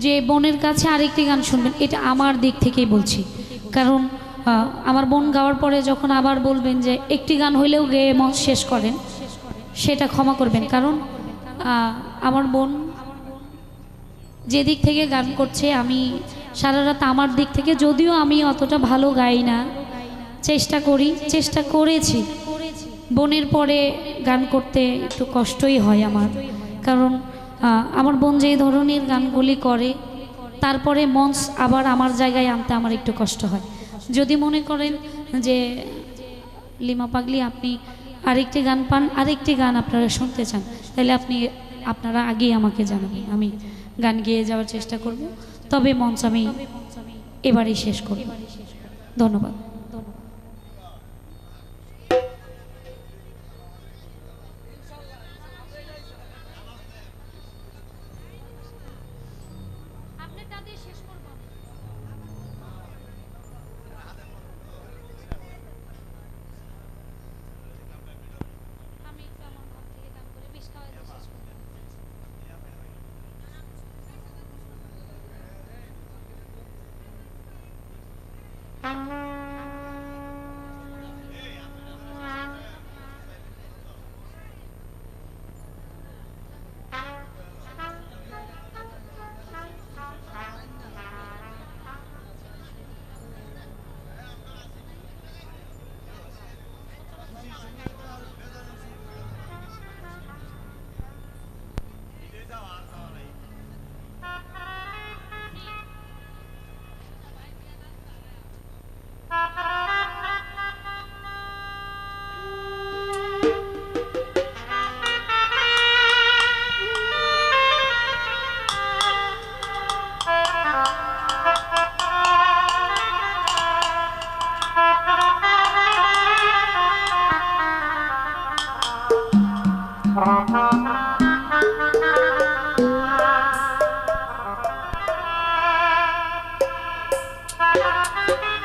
যে বোনের কাছে আরেকটি গান শুনবেন, এটা আমার দিক থেকেই বলছি। কারণ আমার বোন গাওয়ার পরে যখন আবার বলবেন যে একটি গান হইলেও গেয়ে মঞ্চ শেষ করেন, সেটা ক্ষমা করবেন। কারণ আমার বোন যে দিক থেকে গান করছে, আমি সারা রাত আমার দিক থেকে, যদিও আমি অতটা ভালো গাই না, চেষ্টা করেছি। বোনের পরে গান করতে একটু কষ্টই হয় আমার, কারণ আমার বোন যেই ধরনের গানগুলি করে তারপরে মঞ্চ আবার আমার জায়গায় আনতে আমার একটু কষ্ট হয়। যদি মনে করেন যে লিমা পাগলি আপনি আরেকটি গান পান, আরেকটি গান আপনারা শুনতে চান, তাহলে আপনারা আগেই আমাকে জানাবেন, আমি গান গেয়ে যাওয়ার চেষ্টা করব। তবে মঞ্চ আমি এবারেই শেষ করব। ধন্যবাদ। Thank you.